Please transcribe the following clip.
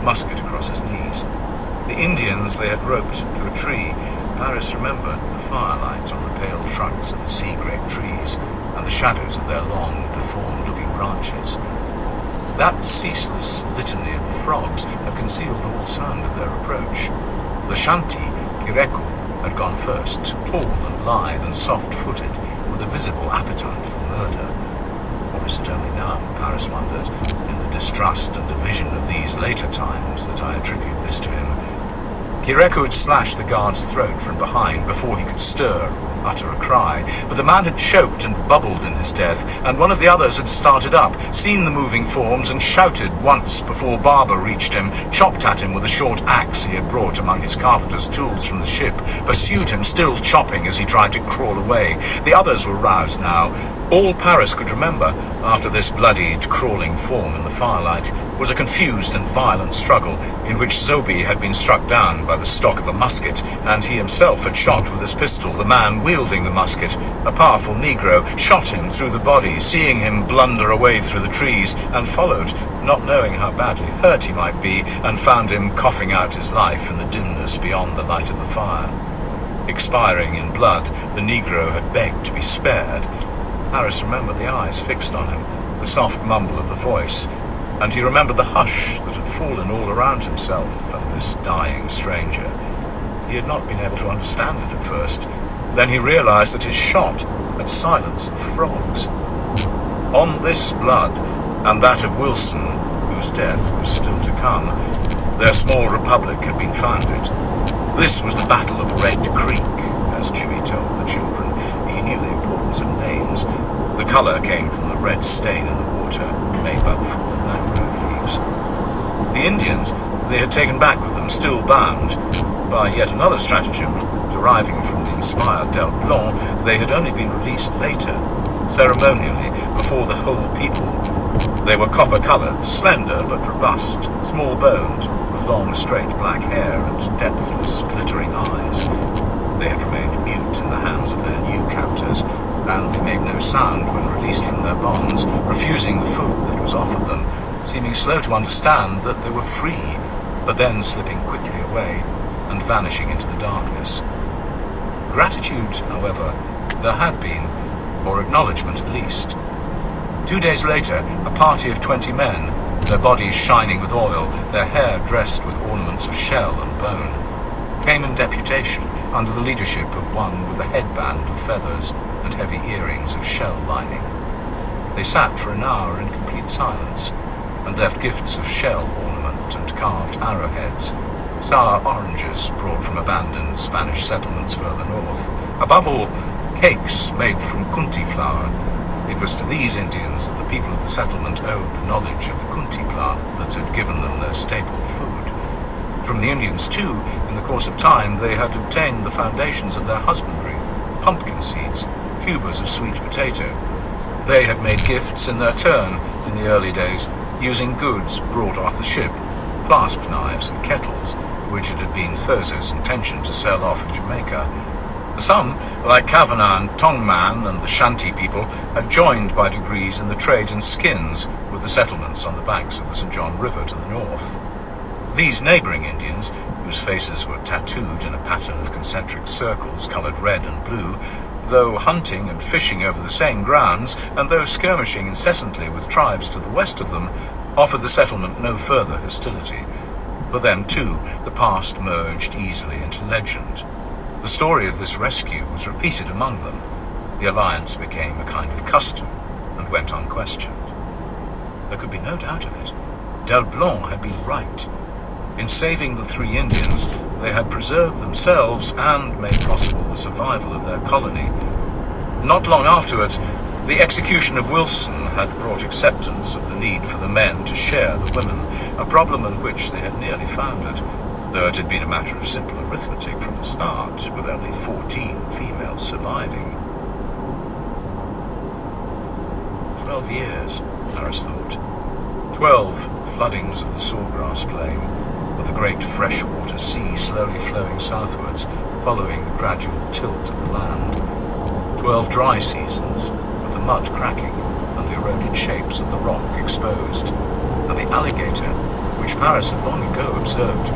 musket across his knees. The Indians they had roped to a tree. Paris remembered the firelight on the pale trunks of the sea-grape trees and the shadows of their long, deformed-looking branches. That ceaseless litany of the frogs had concealed all sound of their approach. The Shanti, Kireku, had gone first, tall and lithe and soft-footed, with a visible appetite for murder. Or is it only now, Paris wondered, in the distrust and division of these later times, that I attribute this to him? Kireku had slashed the guard's throat from behind before he could stir or utter a cry, but the man had choked and bubbled in his death, and one of the others had started up, seen the moving forms, and shouted once before Barber reached him, chopped at him with a short axe he had brought among his carpenter's tools from the ship, pursued him, still chopping as he tried to crawl away. The others were roused now. All Paris could remember, after this bloodied, crawling form in the firelight, was a confused and violent struggle in which Zobi had been struck down by the stock of a musket, and he himself had shot with his pistol. The man wielding the musket, a powerful Negro, shot him through the body, seeing him blunder away through the trees, and followed, not knowing how badly hurt he might be, and found him coughing out his life in the dimness beyond the light of the fire. Expiring in blood, the Negro had begged to be spared. Paris remembered the eyes fixed on him, the soft mumble of the voice, and he remembered the hush that had fallen all around himself and this dying stranger. He had not been able to understand it at first. Then he realized that his shot had silenced the frogs. On this blood, and that of Wilson, whose death was still to come, their small republic had been founded. This was the Battle of Red Creek, as Jimmy told the children. He knew the importance of names. The colour came from the red stain in the water made by the fallen mangrove leaves. The Indians they had taken back with them, still bound. By yet another stratagem, deriving from the inspired Del Blanc, they had only been released later, ceremonially, before the whole people. They were copper-coloured, slender but robust, small-boned, with long, straight black hair and depthless, glittering eyes. They had remained mute in the hands of their new captors, and they made no sound when released from their bonds, refusing the food that was offered them, seeming slow to understand that they were free, but then slipping quickly away and vanishing into the darkness. Gratitude, however, there had been, or acknowledgement at least. 2 days later, a party of 20 men, their bodies shining with oil, their hair dressed with ornaments of shell and bone, came in deputation under the leadership of one with a headband of feathers and heavy earrings of shell lining. They sat for an hour in complete silence, and left gifts of shell ornament and carved arrowheads, sour oranges brought from abandoned Spanish settlements further north, above all, cakes made from kunti flour. It was to these Indians that the people of the settlement owed the knowledge of the kunti plant that had given them their staple food. From the Indians, too, in the course of time, they had obtained the foundations of their husbandry, pumpkin seeds, tubers of sweet potato. They had made gifts in their turn in the early days, using goods brought off the ship, clasp knives and kettles, which it had been Thurzo's intention to sell off in Jamaica. Some, like Kavanagh and Tongman and the Shanti people, had joined by degrees in the trade in skins with the settlements on the banks of the St. John River to the north. These neighbouring Indians, whose faces were tattooed in a pattern of concentric circles coloured red and blue, though hunting and fishing over the same grounds, and though skirmishing incessantly with tribes to the west of them, offered the settlement no further hostility. For them, too, the past merged easily into legend. The story of this rescue was repeated among them. The alliance became a kind of custom, and went unquestioned. There could be no doubt of it. Del Blanc had been right. In saving the 3 Indians, they had preserved themselves and made possible the survival of their colony. Not long afterwards, the execution of Wilson had brought acceptance of the need for the men to share the women, a problem in which they had nearly foundered, though it had been a matter of simple arithmetic from the start, with only 14 females surviving. 12 years, Paris thought. 12 floodings of the Sawgrass Plain, with the great freshwater sea slowly flowing southwards, following the gradual tilt of the land. 12 dry seasons, with the mud cracking and the eroded shapes of the rock exposed, and the alligator, which Paris had long ago observed to be